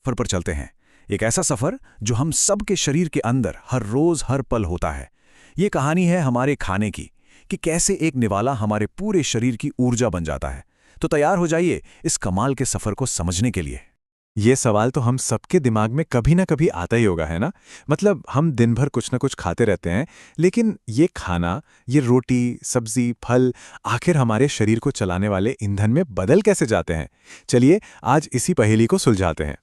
सफर पर चलते हैं। एक ऐसा सफर जो हम सब के शरीर के अंदर हर रोज हर पल होता है। ये कहानी है हमारे खाने की, कि कैसे एक निवाला हमारे पूरे शरीर की ऊर्जा बन जाता है। तो तैयार हो जाइए इस कमाल के सफर को समझने के लिए। ये सवाल तो हम सबके दिमाग में कभी ना कभी आता ही होगा, है ना? मतलब हम दिन भर कुछ ना कुछ खाते रहते हैं, लेकिन ये खाना, ये रोटी, सब्जी, फल, आखिर हमारे शरीर को चलाने वाले ईंधन में बदल कैसे जाते हैं? चलिए आज इसी पहेली को सुलझाते हैं।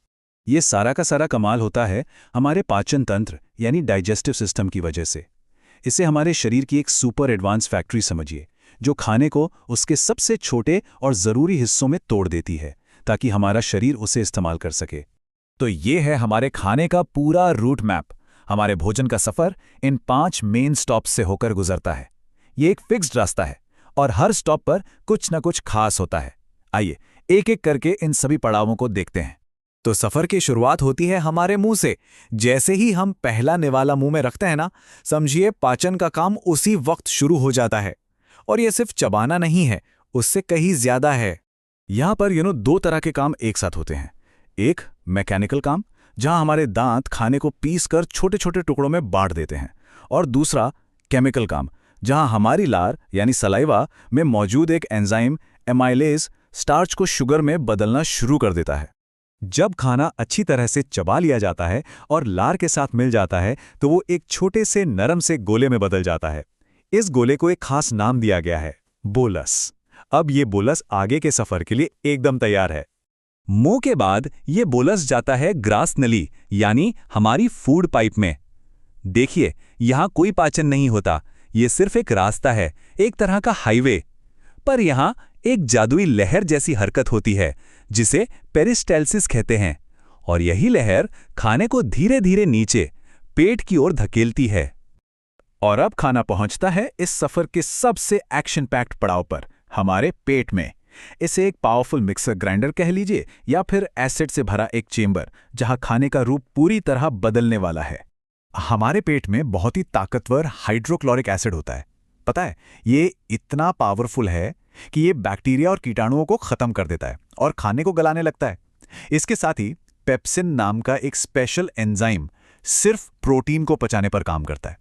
ये सारा का सारा कमाल होता है हमारे पाचन तंत्र यानी डाइजेस्टिव सिस्टम की वजह से। इसे हमारे शरीर की एक सुपर एडवांस फैक्ट्री समझिए, जो खाने को उसके सबसे छोटे और ज़रूरी हिस्सों में तोड़ देती है ताकि हमारा शरीर उसे इस्तेमाल कर सके। तो ये है हमारे खाने का पूरा रूट मैप। हमारे भोजन का सफ़र इन 5 मेन स्टॉप से होकर गुजरता है। ये एक फिक्स्ड रास्ता है और हर स्टॉप पर कुछ न कुछ खास होता है। आइए एक एक करके इन सभी पड़ावों को देखते हैं। तो सफर की शुरुआत होती है हमारे मुंह से। जैसे ही हम पहला निवाला मुंह में रखते हैं ना, समझिए पाचन का काम उसी वक्त शुरू हो जाता है। और यह सिर्फ चबाना नहीं है, उससे कहीं ज्यादा है। यहाँ पर 2 तरह के काम एक साथ होते हैं। एक मैकेनिकल काम, जहाँ हमारे दांत खाने को पीस कर छोटे छोटे टुकड़ों में बांट देते हैं, और दूसरा केमिकल काम, जहाँ हमारी लार यानी सलाइवा में मौजूद एक एंजाइम एमाइलेज स्टार्च को शुगर में बदलना शुरू कर देता है। जब खाना अच्छी तरह से चबा लिया जाता है और लार के साथ मिल जाता है, तो वो एक छोटे से नरम से गोले में बदल जाता है। इस गोले को एक खास नाम दिया गया है, बोलस। अब ये बोलस आगे के सफर के लिए एकदम तैयार है। मुंह के बाद ये बोलस जाता है ग्रास नली यानी हमारी फूड पाइप में। देखिए, यहाँ कोई पाचन नहीं होता, ये सिर्फ एक रास्ता है, एक तरह का हाईवे। पर यहाँ एक जादुई लहर जैसी हरकत होती है जिसे पेरिस्टाल्सिस कहते हैं, और यही लहर खाने को धीरे धीरे नीचे पेट की ओर धकेलती है। और अब खाना पहुंचता है इस सफर के सबसे एक्शन पैक्ड पड़ाव पर, हमारे पेट में। इसे एक पावरफुल मिक्सर ग्राइंडर कह लीजिए, या फिर एसिड से भरा एक चेंबर जहां खाने का रूप पूरी तरह बदलने वाला है। हमारे पेट में बहुत ही ताकतवर हाइड्रोक्लोरिक एसिड होता है। पता है, ये इतना पावरफुल है कि ये बैक्टीरिया और कीटाणुओं को खत्म कर देता है और खाने को गलाने लगता है। इसके साथ ही पेप्सिन नाम का एक स्पेशल एंजाइम सिर्फ प्रोटीन को पचाने पर काम करता है,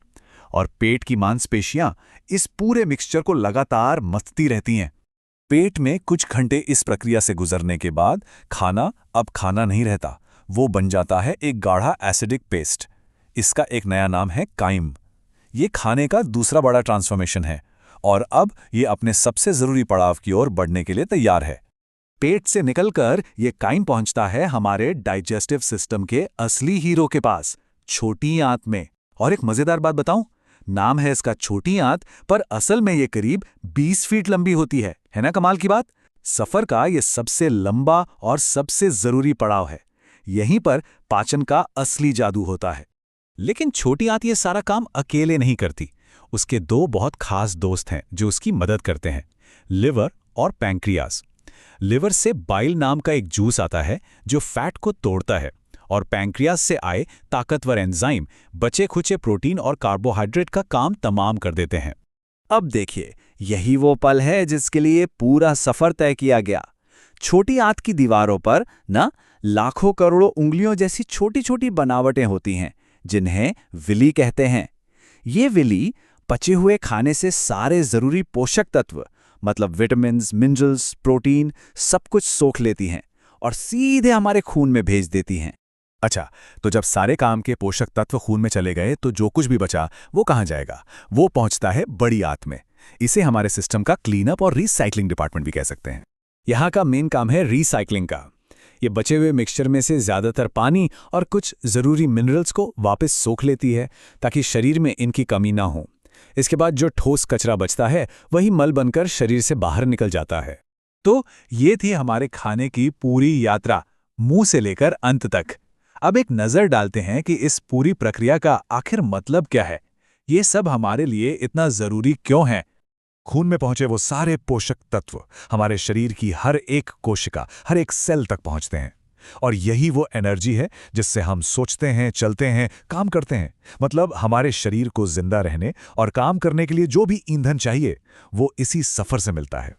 और पेट की मांसपेशियां इस पूरे मिक्सचर को लगातार मथती रहती हैं। पेट में कुछ घंटे इस प्रक्रिया से गुजरने के बाद खाना अब खाना नहीं रहता, वो बन जाता है एक गाढ़ा एसिडिक पेस्ट। इसका एक नया नाम है काइम। ये खाने का दूसरा बड़ा ट्रांसफॉर्मेशन है, और अब ये अपने सबसे जरूरी पड़ाव की ओर बढ़ने के लिए तैयार है। पेट से निकलकर ये काइम पहुंचता है हमारे डाइजेस्टिव सिस्टम के असली हीरो के पास, छोटी आंत में। और एक मजेदार बात बताऊं, नाम है इसका छोटी आंत, पर असल में ये करीब 20 फीट लंबी होती है ना कमाल की बात? सफर का ये सबसे लंबा और सबसे जरूरी पड़ाव है। यहीं पर पाचन का असली जादू होता है। लेकिन छोटी आंत ये सारा काम अकेले नहीं करती। उसके 2 बहुत खास दोस्त हैं जो उसकी मदद करते हैं, लिवर और पैंक्रियाज। लिवर से बाइल नाम का एक जूस आता है जो फैट को तोड़ता है, और पैंक्रियाज से आए ताकतवर एंजाइम बचे खुचे प्रोटीन और कार्बोहाइड्रेट का काम तमाम कर देते हैं। अब देखिए, यही वो पल है जिसके लिए पूरा सफर तय किया गया। छोटी आंत की दीवारों पर ना लाखों करोड़ों उंगलियों जैसी छोटी छोटी बनावटें होती हैं, जिन्हें विली कहते हैं। ये विली पचे हुए खाने से सारे जरूरी पोषक तत्व, मतलब विटामिन्स, मिनरल्स, प्रोटीन, सब कुछ सोख लेती हैं और सीधे हमारे खून में भेज देती हैं। अच्छा, तो जब सारे काम के पोषक तत्व खून में चले गए, तो जो कुछ भी बचा वो कहाँ जाएगा? वो पहुंचता है बड़ी आंत में। इसे हमारे सिस्टम का क्लीनअप और रिसाइकलिंग डिपार्टमेंट भी कह सकते हैं। यहाँ का मेन काम है रिसाइकलिंग का। ये बचे हुए मिक्सचर में से ज्यादातर पानी और कुछ जरूरी मिनरल्स को वापस सोख लेती है ताकि शरीर में इनकी कमी ना हो। इसके बाद जो ठोस कचरा बचता है वही मल बनकर शरीर से बाहर निकल जाता है। तो ये थी हमारे खाने की पूरी यात्रा, मुंह से लेकर अंत तक। अब एक नजर डालते हैं कि इस पूरी प्रक्रिया का आखिर मतलब क्या है। ये सब हमारे लिए इतना जरूरी क्यों है? खून में पहुंचे वो सारे पोषक तत्व हमारे शरीर की हर एक कोशिका, हर एक सेल तक पहुंचते हैं, और यही वो एनर्जी है जिससे हम सोचते हैं, चलते हैं, काम करते हैं। मतलब हमारे शरीर को जिंदा रहने और काम करने के लिए जो भी ईंधन चाहिए वो इसी सफर से मिलता है।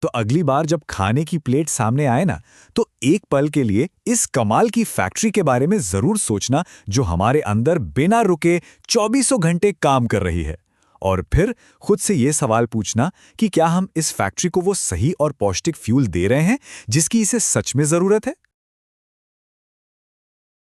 तो अगली बार जब खाने की प्लेट सामने आए ना, तो एक पल के लिए इस कमाल की फैक्ट्री के बारे में जरूर सोचना जो हमारे अंदर बिना रुके 24 घंटे काम कर रही है। और फिर खुद से ये सवाल पूछना कि क्या हम इस फैक्ट्री को वो सही और पौष्टिक फ्यूल दे रहे हैं जिसकी इसे सच में जरूरत है।